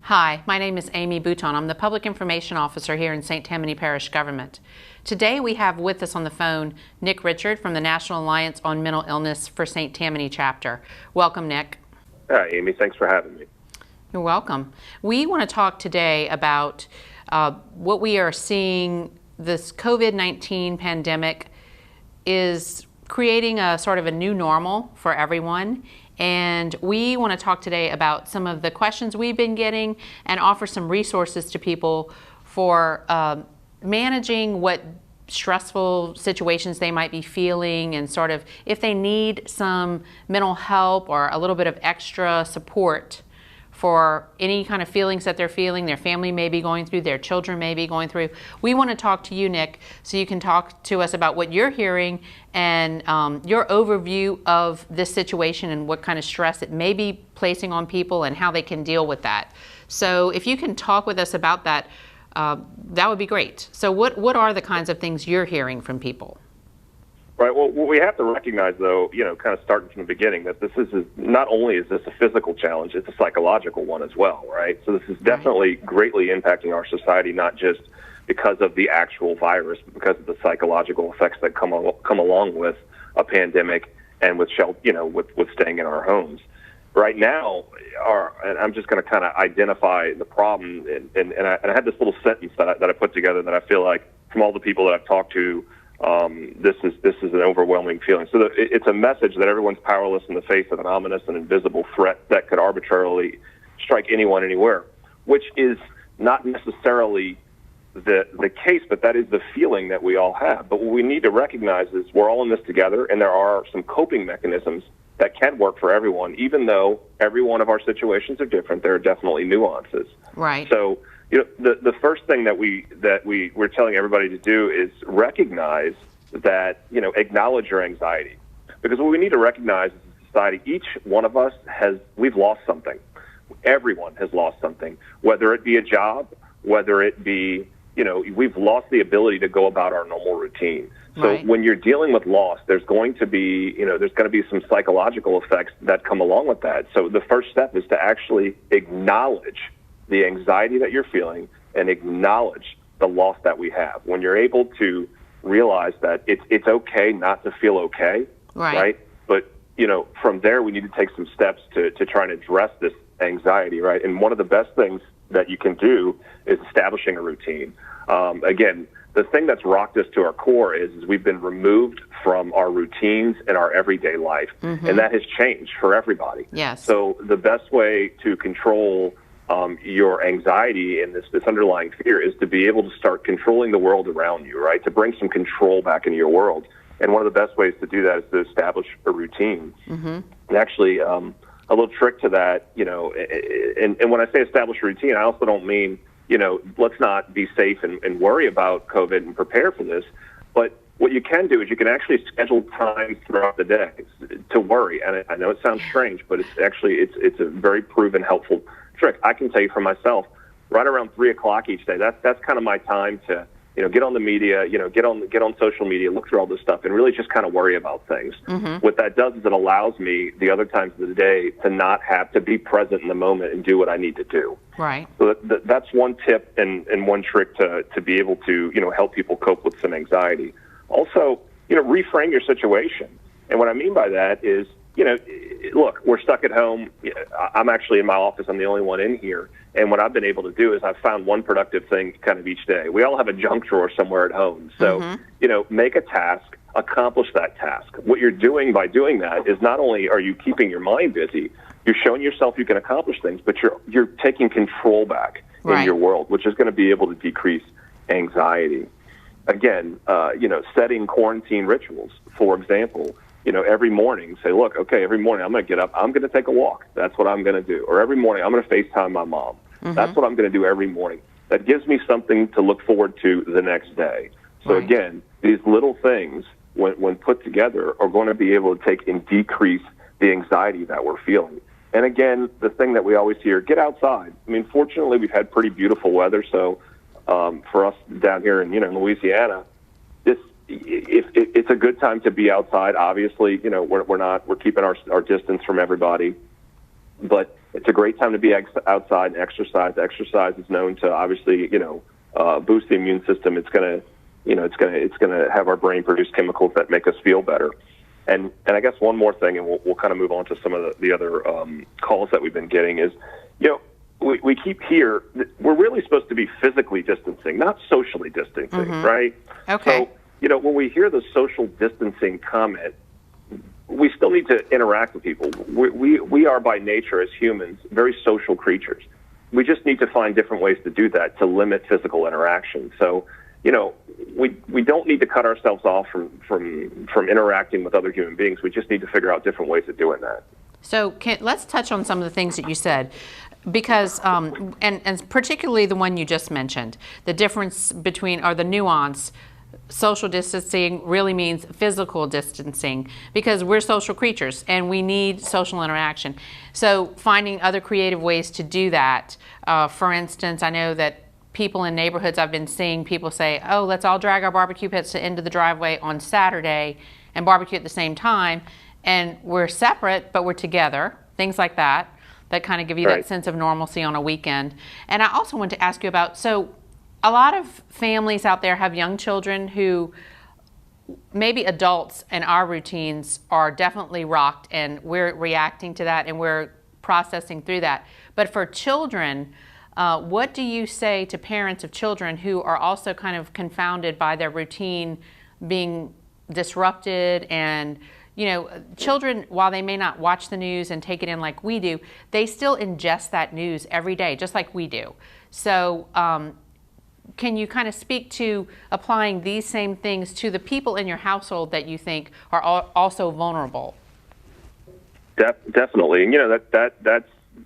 Hi, my name is Amy Bouton. I'm the Public Information Officer here in St. Tammany Parish Government. Today we have with us on the phone Nick Richard from the National Alliance on Mental Illness for St. Tammany Chapter. Welcome, Nick. Hi, Amy. Thanks for having me. You're welcome. We want to talk today about what we are seeing. This COVID-19 pandemic is creating a sort of a new normal for everyone. And we want to talk today about some of the questions we've been getting and offer some resources to people for managing what stressful situations they might be feeling, and sort of if they need some mental help or a little bit of extra support for any kind of feelings that they're feeling, their family may be going through, their children may be going through. We want to talk to you, Nick, so you can talk to us about what you're hearing and your overview of this situation and what kind of stress it may be placing on people and how they can deal with that. So if you can talk with us about that, that would be great. So what are the kinds of things you're hearing from people? Right. Well, we have to recognize, though, kind of starting from the beginning, that this is not only is this a physical challenge, it's a psychological one as well, right? So this is definitely greatly impacting our society, not just because of the actual virus, but because of the psychological effects that come along with a pandemic and with with staying in our homes. Right now, and I'm just going to kind of identify the problem, and I had this little sentence that I put together that I feel like from all the people that I've talked to, this is an overwhelming feeling. So it's a message that everyone's powerless in the face of an ominous and invisible threat that could arbitrarily strike anyone anywhere, which is not necessarily the case, but that is the feeling that we all have. But what we need to recognize is we're all in this together, and there are some coping mechanisms that can work for everyone, even though every one of our situations are different. There are definitely nuances. Right. So the first thing that we're telling everybody to do is recognize that, acknowledge your anxiety. Because what we need to recognize as a society, each one of us we've lost something. Everyone has lost something, whether it be a job, whether it be, we've lost the ability to go about our normal routine. So right. When you're dealing with loss, there's going to be some psychological effects that come along with that. So the first step is to actually acknowledge the anxiety that you're feeling and acknowledge the loss that we have. When you're able to realize that it's okay not to feel okay, right? But, from there we need to take some steps to try and address this anxiety, right? And one of the best things that you can do is establishing a routine. Again, the thing that's rocked us to our core is we've been removed from our routines and our everyday life, and that has changed for everybody. Yes. So the best way to control your anxiety and this underlying fear is to be able to start controlling the world around you, right? To bring some control back into your world. And one of the best ways to do that is to establish a routine. And actually, a little trick to that, and when I say establish a routine, I also don't mean, let's not be safe and worry about COVID and prepare for this. But what you can do is you can actually schedule time throughout the day to worry. And I know it sounds strange, but it's a very proven helpful trick. I can tell you for myself, right around 3 o'clock each day, that's kind of my time to, get on the media, get on social media, look through all this stuff, and really just kind of worry about things. What that does is it allows me the other times of the day to not have to be present in the moment and do what I need to do. Right. So that's one tip and one trick to be able to, help people cope with some anxiety. Also, reframe your situation. And what I mean by that is, look, we're stuck at home. I'm actually in my office. I'm the only one in here. And what I've been able to do is I've found one productive thing kind of each day. We all have a junk drawer somewhere at home. So, make a task, accomplish that task. What you're doing by doing that is not only are you keeping your mind busy, you're showing yourself you can accomplish things, but you're taking control back in your world, which is going to be able to decrease anxiety. Again, setting quarantine rituals, for example. Every morning, say, look, okay, every morning I'm going to get up, I'm going to take a walk. That's what I'm going to do. Or every morning I'm going to FaceTime my mom. That's what I'm going to do every morning. That gives me something to look forward to the next day. So again, these little things, when put together, are going to be able to take and decrease the anxiety that we're feeling. And again, the thing that we always hear, get outside. I mean, fortunately, we've had pretty beautiful weather. So for us down here in Louisiana, it's a good time to be outside. Obviously, we're keeping our distance from everybody. But It's a great time to be outside and exercise. Exercise is known to obviously, boost the immune system. It's going to have our brain produce chemicals that make us feel better. And I guess one more thing, and we'll kind of move on to some of the other calls that we've been getting is, we keep here, we're really supposed to be physically distancing, not socially distancing, right? Okay. So, when we hear the social distancing comment, we still need to interact with people. We are by nature as humans very social creatures. We just need to find different ways to do that to limit physical interaction. So, we don't need to cut ourselves off from interacting with other human beings. We just need to figure out different ways of doing that. So let's touch on some of the things that you said, because, and particularly the one you just mentioned, the difference between, or the nuance, social distancing really means physical distancing, because we're social creatures and we need social interaction. So finding other creative ways to do that. For instance, I know that people in neighborhoods, I've been seeing people say, oh, let's all drag our barbecue pits into the driveway on Saturday and barbecue at the same time. And we're separate, but we're together. Things like that kind of give you that sense of normalcy on a weekend. And I also want to ask you about, so a lot of families out there have young children who maybe adults and our routines are definitely rocked, and we're reacting to that and we're processing through that. But for children, what do you say to parents of children who are also kind of confounded by their routine being disrupted? And, children, while they may not watch the news and take it in like we do, they still ingest that news every day, just like we do. So can you kind of speak to applying these same things to the people in your household that you think are also vulnerable? Definitely. And,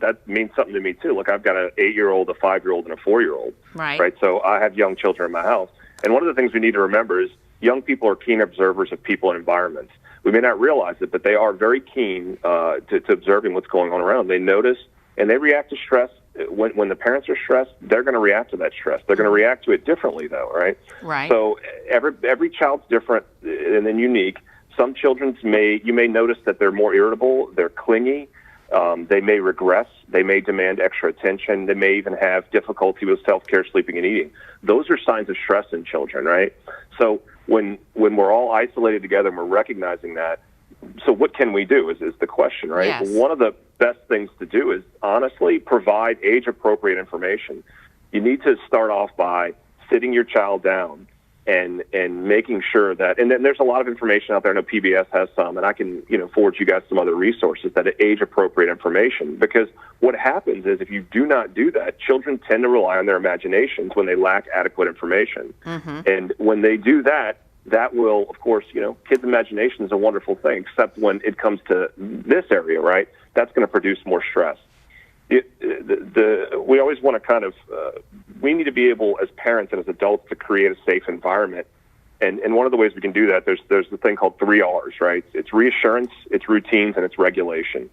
that means something to me too. Look, I've got an 8-year-old, a 5-year-old, and a 4-year-old. Right. So I have young children in my house. And one of the things we need to remember is young people are keen observers of people and environments. We may not realize it, but they are very keen to observing what's going on around. They notice and they react to stress. When the parents are stressed, they're going to react to that stress. They're going to react to it differently, though, right? Right. So every child's different and then unique. Some children you may notice that they're more irritable, they're clingy. They may regress. They may demand extra attention. They may even have difficulty with self-care, sleeping, and eating. Those are signs of stress in children, right? So when we're all isolated together and we're recognizing that, so what can we do is the question, right? Yes. One of the best things to do is honestly provide age-appropriate information. You need to start off by sitting your child down and making sure that, and then there's a lot of information out there. I know PBS has some, and I can forward you guys some other resources that are age-appropriate information. Because what happens is if you do not do that, children tend to rely on their imaginations when they lack adequate information. And when they do that, that will, of course, kids' imagination is a wonderful thing, except when it comes to this area, right? That's going to produce more stress. We always want to kind of, we need to be able as parents and as adults to create a safe environment. And one of the ways we can do that, there's the thing called 3 R's, right? It's reassurance, it's routines, and it's regulation.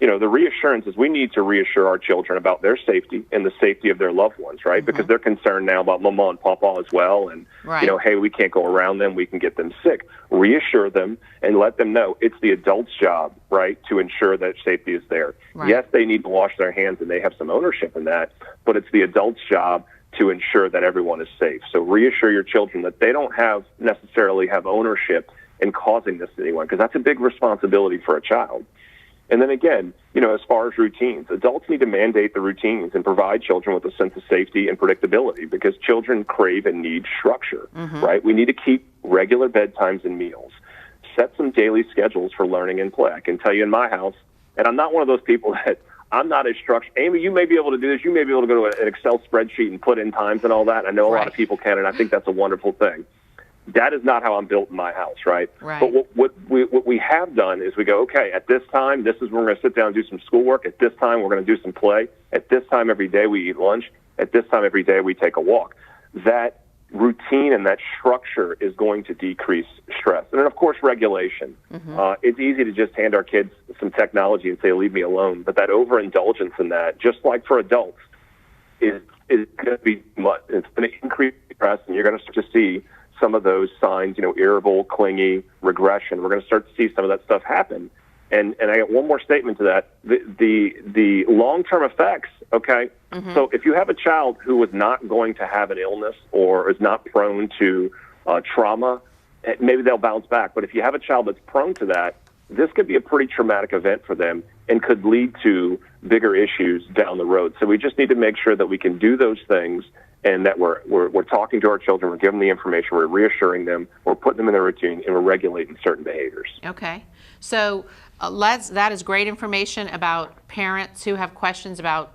The reassurance is we need to reassure our children about their safety and the safety of their loved ones, right? Because they're concerned now about mama and papa as well. And, hey, we can't go around them. We can get them sick. Reassure them and let them know it's the adult's job, right, to ensure that safety is there. Right. Yes, they need to wash their hands and they have some ownership in that, but it's the adult's job to ensure that everyone is safe. So reassure your children that they don't necessarily have ownership in causing this to anyone, because that's a big responsibility for a child. And then again, as far as routines, adults need to mandate the routines and provide children with a sense of safety and predictability, because children crave and need structure, right? We need to keep regular bedtimes and meals. Set some daily schedules for learning and play. I can tell you in my house, and I'm not one of those people that I'm not as structured. Amy, you may be able to do this. You may be able to go to an Excel spreadsheet and put in times and all that. I know a lot of people can, and I think that's a wonderful thing. That is not how I'm built in my house, right? But what we have done is we go, okay, at this time, this is where we're going to sit down and do some schoolwork. At this time, we're going to do some play. At this time every day, we eat lunch. At this time every day, we take a walk. That routine and that structure is going to decrease stress. And then, of course, regulation. It's easy to just hand our kids some technology and say, leave me alone. But that overindulgence in that, just like for adults, is going to be much. It's going to increase stress, and you're going to start to see some of those signs, irritable, clingy, regression. We're going to start to see some of that stuff happen. And I got one more statement to that. The long-term effects, okay? So if you have a child who is not going to have an illness or is not prone to trauma, maybe they'll bounce back. But if you have a child that's prone to that, this could be a pretty traumatic event for them and could lead to bigger issues down the road. So we just need to make sure that we can do those things and that we're talking to our children, we're giving them the information, we're reassuring them, we're putting them in their routine, and we're regulating certain behaviors. Okay. So that is great information about parents who have questions about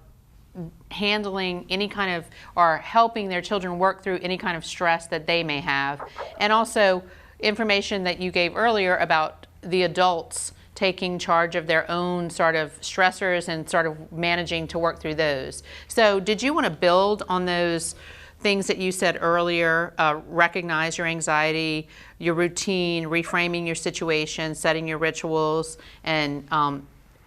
handling any kind of, or helping their children work through any kind of stress that they may have. And also information that you gave earlier about the adults taking charge of their own sort of stressors and sort of managing to work through those. So did you want to build on those things that you said earlier, recognize your anxiety, your routine, reframing your situation, setting your rituals, and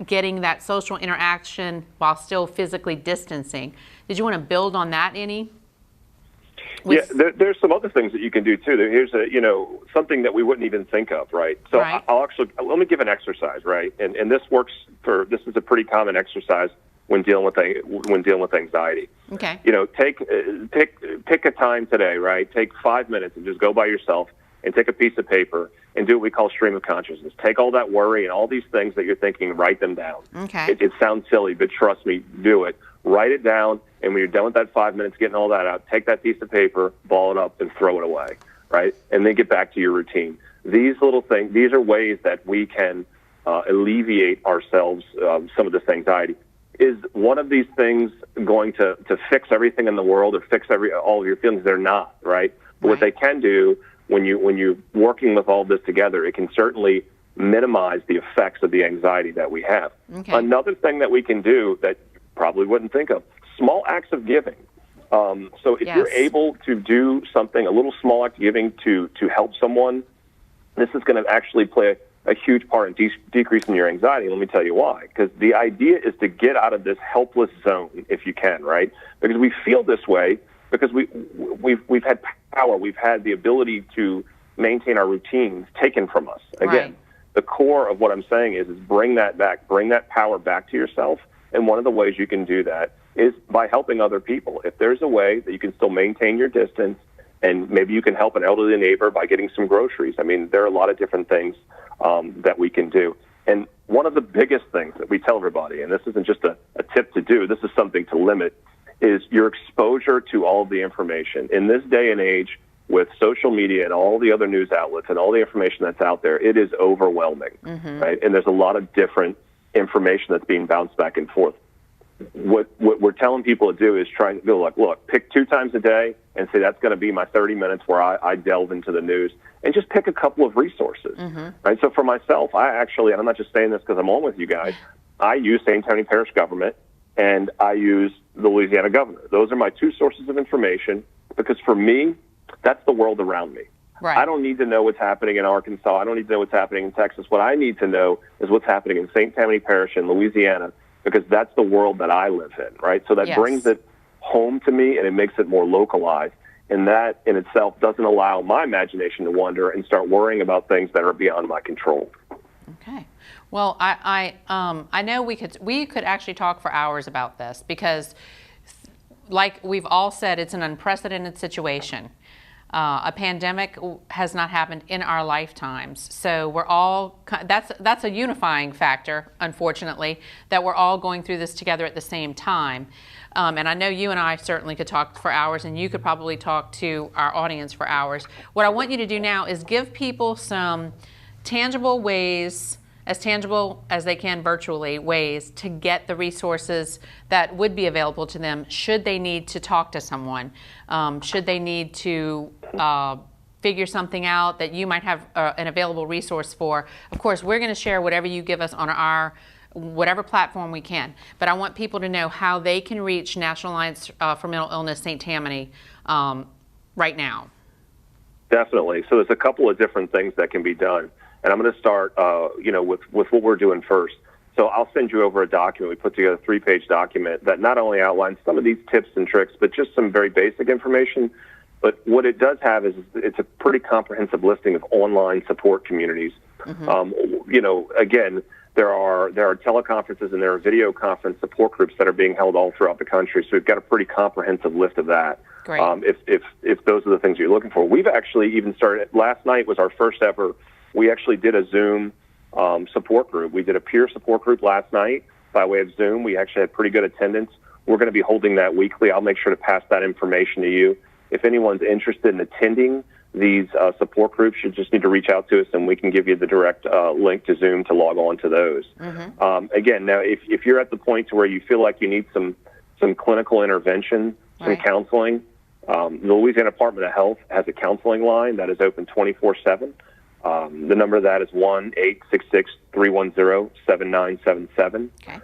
getting that social interaction while still physically distancing? Did you want to build on that any? Yeah, there's some other things that you can do too. Here's something that we wouldn't even think of, right? So right. Let me give an exercise, right? And this works this is a pretty common exercise when dealing with anxiety. Okay. Pick a time today, right? Take 5 minutes and just go by yourself and take a piece of paper and do what we call stream of consciousness. Take all that worry and all these things that you're thinking, write them down. Okay. It sounds silly, but trust me, do it. Write it down, and when you're done with that 5 minutes getting all that out, take that piece of paper, ball it up, and throw it away, right? And then get back to your routine. These little things, these are ways that we can alleviate ourselves some of this anxiety. Is one of these things going to fix everything in the world or fix all of your feelings? They're not, right? But what they can do when you're working with all this together, it can certainly minimize the effects of the anxiety that we have. Okay. Another thing that we can do that you probably wouldn't think of, small acts of giving. So if you're able to do something, a little small act of giving to help someone, this is going to actually play a huge part in decreasing your anxiety. Let me tell you why. Because the idea is to get out of this helpless zone, if you can, right? Because we feel this way because we've had power, we've had the ability to maintain our routines taken from us. Again, the core of what I'm saying is bring that back, bring that power back to yourself. And one of the ways you can do that is by helping other people. If there's a way that you can still maintain your distance, and maybe you can help an elderly neighbor by getting some groceries. I mean, there are a lot of different things that we can do. And one of the biggest things that we tell everybody, and this isn't just a tip to do, this is something to limit, is your exposure to all of the information. In this day and age, with social media and all the other news outlets and all the information that's out there, it is overwhelming, right? And there's a lot of different information that's being bounced back and forth. What we're telling people to do is try and go, look, pick 2 times a day and say that's going to be my 30 minutes where I delve into the news, and just pick a couple of resources, right? So for myself, and I'm not just saying this because I'm on with you guys, I use St. Tony Parish government and I use the Louisiana governor. Those are my 2 sources of information because for me, that's the world around me. Right. I don't need to know what's happening in Arkansas. I don't need to know what's happening in Texas. What I need to know is what's happening in St. Tammany Parish in Louisiana, because that's the world that I live in, right? So that brings it home to me, and it makes it more localized. And that in itself doesn't allow my imagination to wander and start worrying about things that are beyond my control. Okay. Well, I know we could actually talk for hours about this because, like we've all said, it's an unprecedented situation. A pandemic has not happened in our lifetimes, so we're all, that's a unifying factor, unfortunately, that we're all going through this together at the same time. And I know you and I certainly could talk for hours, and you could probably talk to our audience for hours. What I want you to do now is give people some tangible ways, as tangible as they can virtually, ways to get the resources that would be available to them should they need to talk to someone, should they need to figure something out that you might have an available resource for. Of course, we're going to share whatever you give us on our whatever platform we can, but I want people to know how they can reach National Alliance for Mental Illness St. Tammany right now. Definitely. So there's a couple of different things that can be done. And I'm going to start, with what we're doing first. So I'll send you over a document. We put together a 3-page document that not only outlines some of these tips and tricks, but just some very basic information. But what it does have is it's a pretty comprehensive listing of online support communities. Again, there are teleconferences and there are video conference support groups that are being held all throughout the country. So we've got a pretty comprehensive list of that. Great. If those are the things you're looking for. We've actually even started, last night was our first ever, we actually did a Zoom support group. We did a peer support group last night by way of Zoom. We actually had pretty good attendance. We're going to be holding that weekly. I'll make sure to pass that information to you. If anyone's interested in attending these support groups, you just need to reach out to us, and we can give you the direct link to Zoom to log on to those. Again, now, if you're at the point to where you feel like you need some clinical intervention, some counseling, the Louisiana Department of Health has a counseling line that is open 24/7. The number of that is 1-866-310-7977. Okay.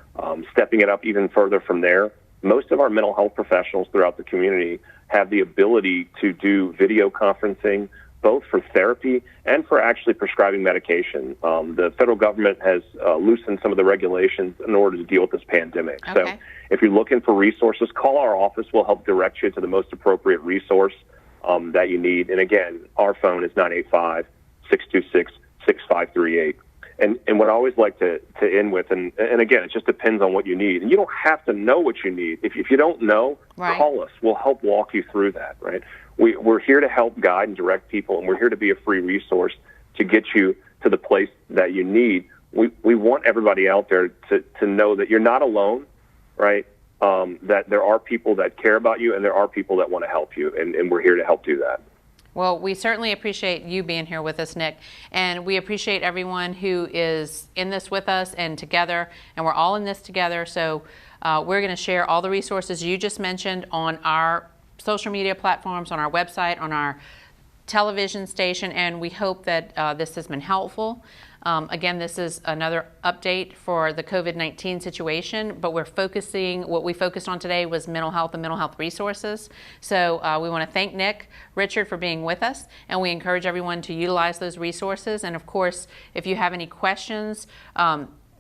Stepping it up even further from there, most of our mental health professionals throughout the community have the ability to do video conferencing, both for therapy and for actually prescribing medication. The federal government has loosened some of the regulations in order to deal with this pandemic. Okay. So if you're looking for resources, call our office. We'll help direct you to the most appropriate resource that you need. And again, our phone is 985-626-6538. And what I always like to end with, and again, it just depends on what you need. And you don't have to know what you need. If you don't know, call us. We'll help walk you through that, right? We're here to help guide and direct people, and we're here to be a free resource to get you to the place that you need. We want everybody out there to know that you're not alone, right? That there are people that care about you, and there are people that want to help you, and we're here to help do that. Well, we certainly appreciate you being here with us, Nick, and we appreciate everyone who is in this with us and together, and we're all in this together. So we're going to share all the resources you just mentioned on our social media platforms, on our website, on our television station, and we hope that this has been helpful. Again, this is another update for the COVID-19 situation, but what we focused on today was mental health and mental health resources. So we want to thank Nick, Richard for being with us, and we encourage everyone to utilize those resources. And of course, if you have any questions,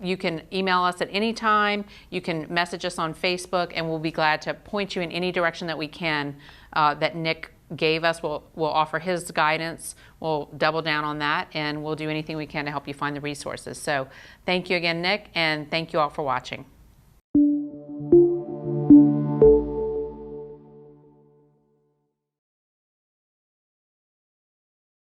you can email us at any time. You can message us on Facebook, and we'll be glad to point you in any direction that we can that Nick gave us. We'll offer his guidance. We'll double down on that, and we'll do anything we can to help you find the resources. So thank you again, Nick, and thank you all for watching.